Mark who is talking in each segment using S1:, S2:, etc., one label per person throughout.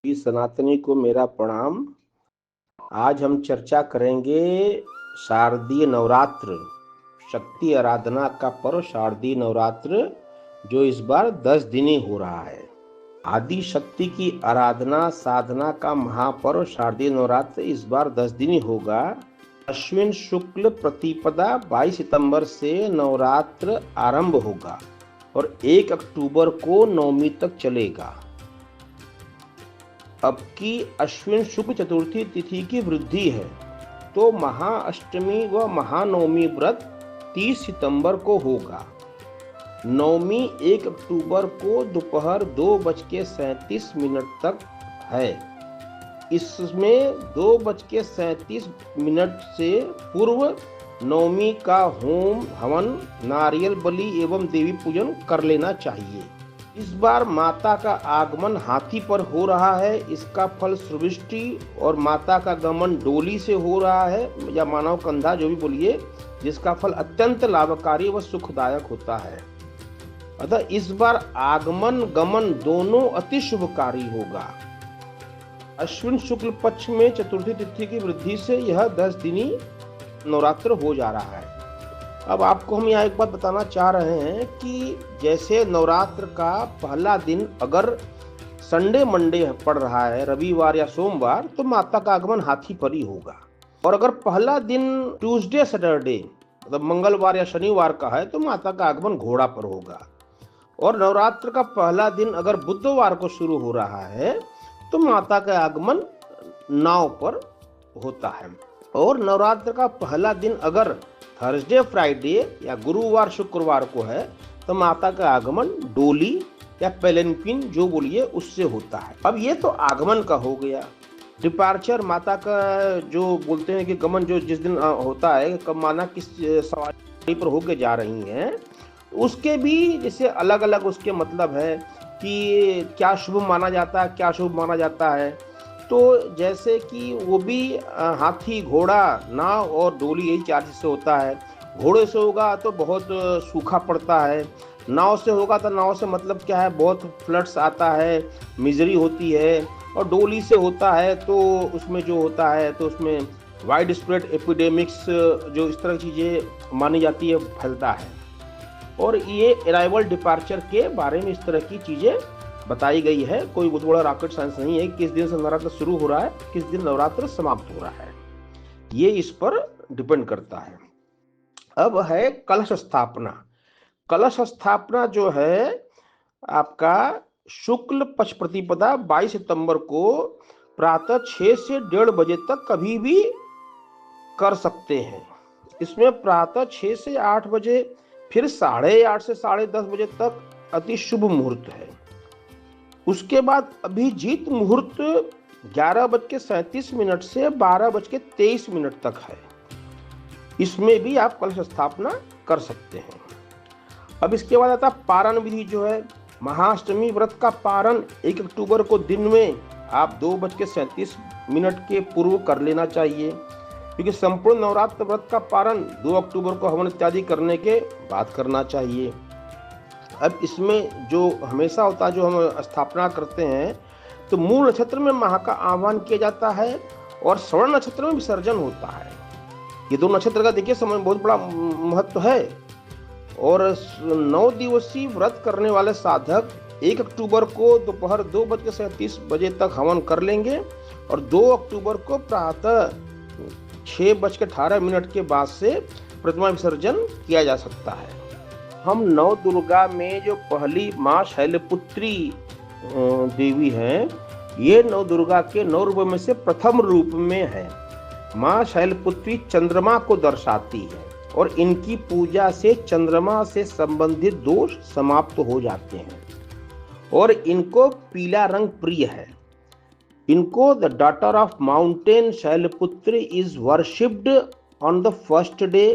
S1: सनातनी को मेरा प्रणाम। आज हम चर्चा करेंगे शारदीय नवरात्र, शक्ति आराधना का पर्व शारदीय नवरात्र, जो इस बार 10 दिनी हो रहा है। आदि शक्ति की आराधना साधना का महापर्व शारदीय नवरात्र इस बार 10 दिनी होगा। अश्विन शुक्ल प्रतिपदा 22 सितंबर से नवरात्र आरंभ होगा और 1 अक्टूबर को नवमी तक चलेगा। अब की अश्विन शुक्ल चतुर्थी तिथि की वृद्धि है तो महाअष्टमी व महानवमी व्रत 30 सितंबर को होगा। नवमी 1 अक्टूबर को दोपहर 2:37 तक है। इसमें 2:37 से पूर्व नवमी का होम हवन, नारियल बलि एवं देवी पूजन कर लेना चाहिए। इस बार माता का आगमन हाथी पर हो रहा है। इसका फल सृष्टि और माता का गमन डोली से हो रहा है या मानव कंधा, जो भी बोलिए, जिसका फल अत्यंत लाभकारी व सुखदायक होता है। अतः इस बार आगमन गमन दोनों अति शुभकारी होगा। अश्विन शुक्ल पक्ष में चतुर्थी तिथि की वृद्धि से यह 10 दिनी नवरात्र हो जा रहा है। अब आपको हम यहाँ एक बात बताना चाह रहे हैं कि जैसे नवरात्र का पहला दिन अगर संडे मंडे पड़ रहा है, रविवार या सोमवार, तो माता का आगमन हाथी पर ही होगा। और अगर पहला दिन ट्यूसडे सैटरडे मतलब मंगलवार या शनिवार का है तो माता का आगमन घोड़ा पर होगा। और नवरात्र का पहला दिन अगर बुधवार को शुरू हो रहा है तो माता का आगमन नाव पर होता है। और नवरात्र का पहला दिन अगर थर्सडे फ्राइडे या गुरुवार शुक्रवार को है तो माता का आगमन डोली या पेलेनपिन, जो बोलिए, उससे होता है। अब ये तो आगमन का हो गया। डिपार्चर, माता का जो बोलते हैं कि गमन, जो जिस दिन होता है, कब माना किस सवारी पर होके जा रही हैं, उसके भी जैसे अलग अलग उसके मतलब है कि क्या शुभ माना जाता है, क्या शुभ माना जाता है। तो जैसे कि वो भी हाथी, घोड़ा, नाव और डोली, यही 4 चीज से होता है। घोड़े से होगा तो बहुत सूखा पड़ता है। नाव से होगा तो नाव से मतलब क्या है, बहुत फ्लड्स आता है, मिजरी होती है। और डोली से होता है तो उसमें जो होता है तो उसमें वाइड स्प्रेड एपिडेमिक्स, जो इस तरह की चीज़ें मानी जाती है, फैलता है। और ये अराइवल डिपार्चर के बारे में इस तरह की चीज़ें बताई गई है। कोई बहुत बड़ा रॉकेट साइंस नहीं है किस दिन से नवरात्र शुरू हो रहा है, किस दिन नवरात्र समाप्त हो रहा है, ये इस पर डिपेंड करता है। अब है कलश स्थापना। कलश स्थापना जो है आपका शुक्ल पक्ष प्रतिपदा 22 सितंबर को प्रातः 6 से 1:30 बजे तक कभी भी कर सकते हैं। इसमें प्रातः 6 से 8 बजे, फिर 8:30 से 10:30 बजे तक अति शुभ मुहूर्त है। उसके बाद अभिजीत मुहूर्त 11:37 से 12:23 तक है। इसमें भी आप कलश स्थापना कर सकते हैं। अब इसके बाद आता पारण विधि, जो है महाअष्टमी व्रत का पारण 1 अक्टूबर को दिन में आप 2:37 के पूर्व कर लेना चाहिए, क्योंकि संपूर्ण नवरात्र व्रत का पारण 2 अक्टूबर को हवन इत्यादि करने के बाद करना चाहिए। अब इसमें जो हमेशा होता है, जो हम स्थापना करते हैं, तो मूल नक्षत्र में महा का आह्वान किया जाता है और श्रवण नक्षत्र में विसर्जन होता है। ये दो नक्षत्र का देखिए समय बहुत बड़ा महत्व है। और 9 दिवसीय व्रत करने वाले साधक 1 अक्टूबर को दोपहर 2:37 बजे तक हवन कर लेंगे और 2 अक्टूबर को प्रातः 6:18 के बाद से प्रतिमा विसर्जन किया जा सकता है। हम नव दुर्गा में जो पहली माँ शैलपुत्री देवी हैं, ये नव दुर्गा के 9 रूपों में से प्रथम रूप में है। माँ शैलपुत्री चंद्रमा को दर्शाती है और इनकी पूजा से चंद्रमा से संबंधित दोष समाप्त हो जाते हैं और इनको पीला रंग प्रिय है। इनको the daughter of mountain Shailputri is worshipped on the first day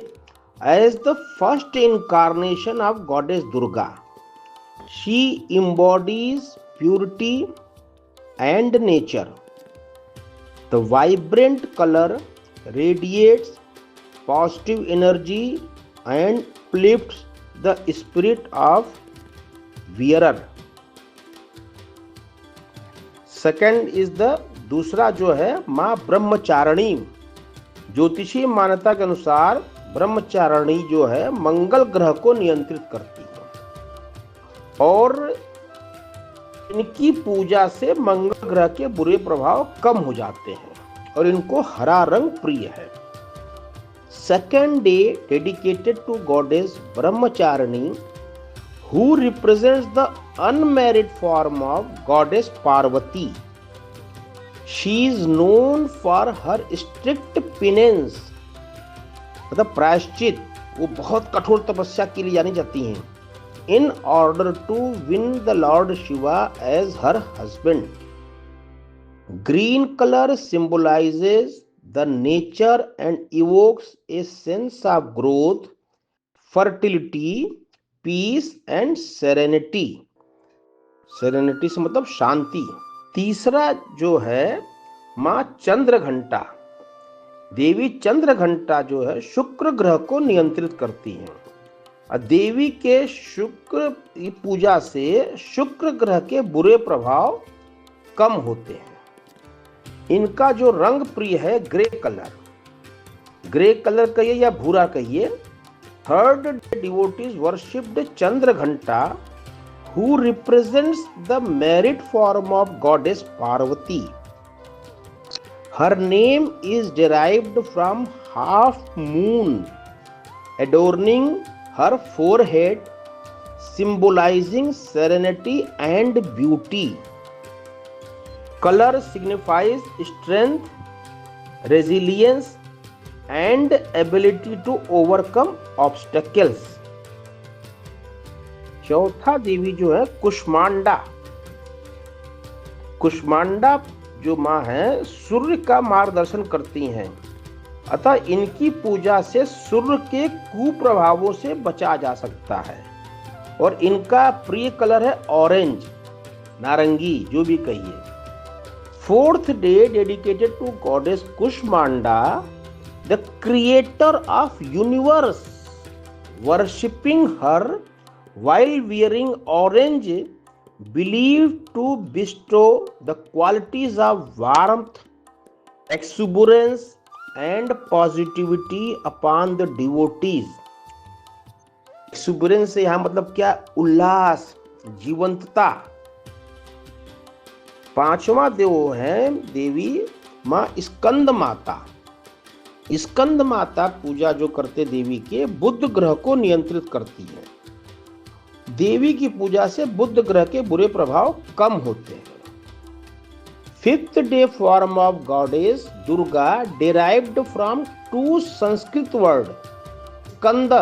S1: as the first incarnation of goddess Durga. She embodies purity and nature. The vibrant color radiates positive energy and uplifts the spirit of wearer. Second is the दूसरा जो है माँ ब्रह्मचारिणी। ज्योतिषीय मान्यता के अनुसार ब्रह्मचारिणी जो है मंगल ग्रह को नियंत्रित करती है और इनकी पूजा से मंगल ग्रह के बुरे प्रभाव कम हो जाते हैं और इनको हरा रंग प्रिय है। Second day dedicated to goddess Brahmacharini who represents the unmarried form of goddess Parvati. She is known for her strict penance, मतलब प्रायश्चित, वो बहुत कठोर तपस्या के लिए जानी जाती हैं, in order to win the Lord Shiva as her husband. Green color symbolizes the nature and evokes a sense of growth, fertility, peace and serenity. Serenity से मतलब शांति। तीसरा जो है माँ चंद्र घंटा। देवी चंद्र घंटा जो है शुक्र ग्रह को नियंत्रित करती हैं और देवी के शुक्र की पूजा से शुक्र ग्रह के बुरे प्रभाव कम होते हैं। इनका जो रंग प्रिय है ग्रे कलर। ग्रे कलर कहिए या भूरा कहिए। Third devotees worshipped Chandraghanta, who represents the married form of goddess Parvati. Her name is derived from half moon adorning her forehead, symbolizing serenity and beauty. Color signifies strength, resilience, and ability to overcome obstacles. चौथा देवी जो है कुष्मांडा। कुष्मांडा जो माँ है सूर्य का मार्गदर्शन करती हैं, अतः इनकी पूजा से सूर्य के कुप्रभावों से बचा जा सकता है और इनका प्रिय कलर है ऑरेंज, नारंगी, जो भी कहिए। Fourth day dedicated to goddess Kushmanda, the creator of universe, worshipping her while wearing orange, believed to bestow the qualities of warmth, exuberance and positivity upon the devotees. exuberance से यहाँ मतलब क्या? उल्लास, जीवंतता। पांचवा देव है देवी माँ स्कंद माता। स्कंद माता पूजा जो करते देवी के बुध ग्रह को नियंत्रित करती है। देवी की पूजा से बुध ग्रह के बुरे प्रभाव कम होते हैं। Fifth day form of goddess Durga derived from to Sanskrit word, Skanda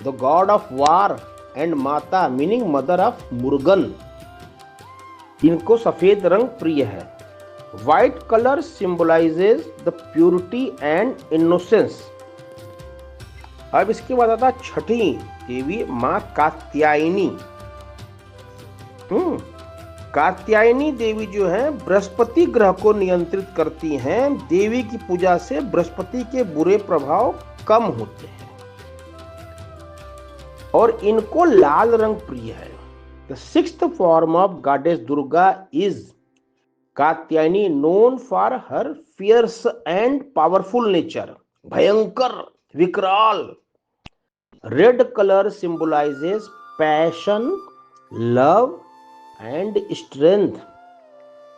S1: the god of war and Mata meaning mother of Murugan. इनको सफेद रंग प्रिय है। White color symbolizes the purity and innocence. अब इसके बाद आता छठी देवी माँ कात्यायनी। कात्यायनी देवी जो है बृहस्पति ग्रह को नियंत्रित करती हैं। देवी की पूजा से बृहस्पति के बुरे प्रभाव कम होते हैं और इनको लाल रंग प्रिय है। The sixth form of goddess Durga is Katyayani, known for her fierce and powerful nature, भयंकर, विकराल। Red color symbolizes passion, love and strength.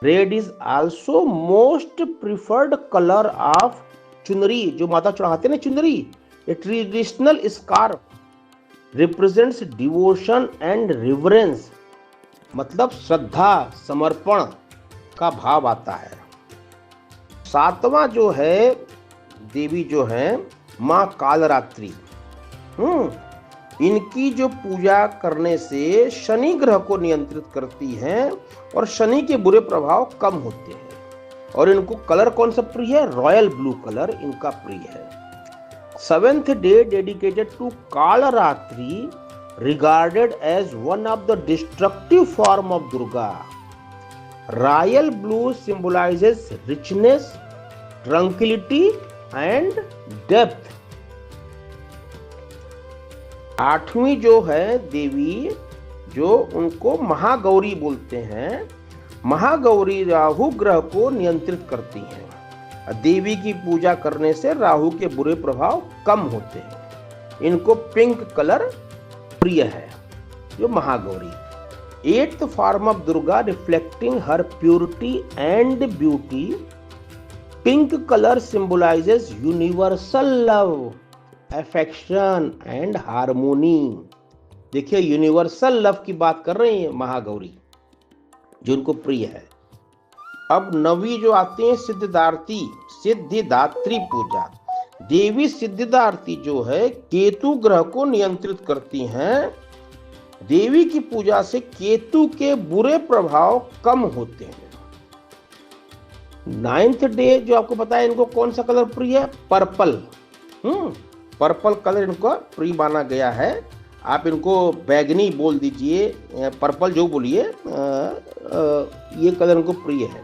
S1: Red is also most preferred color of चुनरी, जो माता चढ़ाते हैं ना चुनरी। A traditional scarf represents devotion and reverence, मतलब श्रद्धा, समर्पण का भाव आता है। सातवां जो है देवी जो है माँ कालरात्रि। इनकी जो पूजा करने से शनि ग्रह को नियंत्रित करती हैं और शनि के बुरे प्रभाव कम होते हैं और इनको कलर कौन सा प्रिय है? रॉयल ब्लू कलर इनका प्रिय है। Seventh day dedicated to Kalaratri, regarded as one of the destructive form of Durga. Royal blue symbolizes richness, tranquility and depth. आठवीं जो है देवी जो उनको महागौरी बोलते हैं, महागौरी राहु ग्रह को नियंत्रित करती हैं। देवी की पूजा करने से राहु के बुरे प्रभाव कम होते हैं। इनको पिंक कलर प्रिय है, जो Mahagauri. 8th form of Durga reflecting her purity and beauty. Pink colour symbolizes universal love, affection and harmony. देखिए, यूनिवर्सल लव की बात कर रही है महागौरी, जो उनको प्रिय है। अब नवी जो आती है सिद्धिदात्री पूजा। देवी सिद्धिदात्री जो है केतु ग्रह को नियंत्रित करती हैं। देवी की पूजा से केतु के बुरे प्रभाव कम होते हैं। 9th डे जो आपको पता है, इनको कौन सा कलर प्रिय है? पर्पल। पर्पल कलर इनको प्रिय माना गया है। आप इनको बैगनी बोल दीजिए, पर्पल जो बोलिए, ये कलर इनको प्रिय है।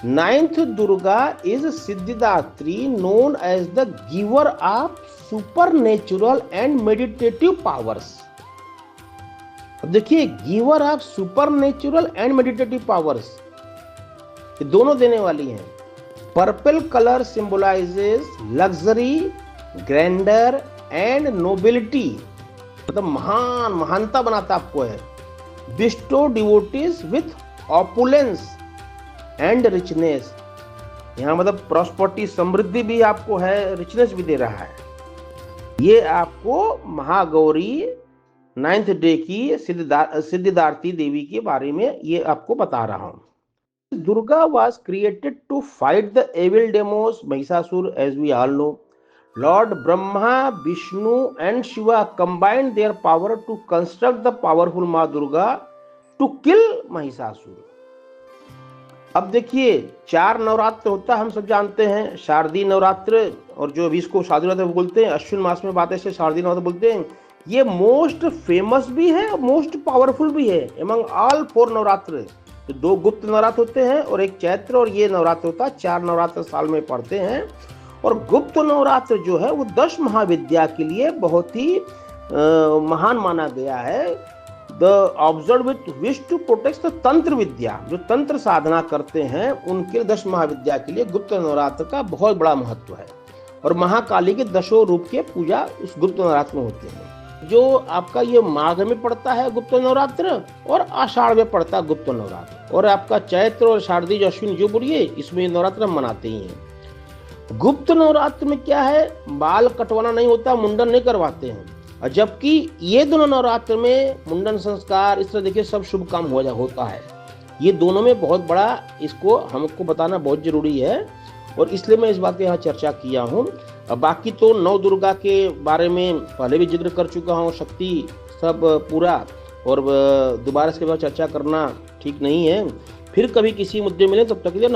S1: 9th Durga is Siddhidatri, known as the giver of supernatural and meditative powers. अब देखिए, giver of supernatural and meditative powers, ये दोनों देने वाली हैं। Purple colour symbolises luxury, grandeur and nobility, मतलब महानता बनाता आपको है। Bestows devotees with opulence and richness, यहाँ मतलब प्रॉस्पर्टी, समृद्धि भी आपको है, रिचनेस भी दे रहा है। ये आपको महागौरी 9th डे की सिद्धिदात्री देवी के बारे में ये आपको बता रहा हूं। Durga was created to fight the evil demons Mahishasur, as we all know. Lord Brahma, Vishnu and Shiva combined their power to construct the powerful Ma Durga to kill Mahishasur. अब देखिए, 4 नवरात्र होता है, हम सब जानते हैं। शारदीय नवरात्र, और जो अभी इसको शारदीय नवरात्र बोलते हैं, अश्विन मास में बात है, इसे शारदीय नवरात्र बोलते हैं। ये मोस्ट फेमस भी है और मोस्ट पावरफुल भी है एमंग ऑल 4 नवरात्र। तो 2 गुप्त नवरात्र होते हैं और एक चैत्र, और ये नवरात्र होता है। 4 नवरात्र साल में पढ़ते हैं। और गुप्त नवरात्र जो है वो 10 महाविद्या के लिए बहुत ही महान माना गया है। The observe with wish to protect the tantra vidya, जो तंत्र साधना करते हैं उनके 10 महाविद्या के लिए गुप्त नवरात्र का बहुत बड़ा महत्व है। और महाकाली के 10 रूप के पूजा उस गुप्त नवरात्र में होते हैं। जो आपका ये माघ में पड़ता है गुप्त नवरात्र, और आषाढ़ में पड़ता है गुप्त नवरात्र, और आपका चैत्र और शारदीय अश्विन जो बोलिए, इसमें नवरात्र हम मनाते ही हैं। गुप्त नवरात्र में क्या है, बाल कटवाना नहीं होता, मुंडन नहीं करवाते हैं। और जबकि ये दोनों नवरात्र में मुंडन संस्कार, इस तरह देखिए सब शुभ काम होता है। ये दोनों में बहुत बड़ा, इसको हमको बताना बहुत जरूरी है, और इसलिए मैं इस बात पे यहाँ चर्चा किया हूँ। बाकी तो 9 दुर्गा के बारे में पहले भी जिक्र कर चुका हूँ, शक्ति सब पूरा, और दोबारा इसके बाद चर्चा करना ठीक नहीं है। फिर कभी किसी मुद्दे मिले, तब तक के लिए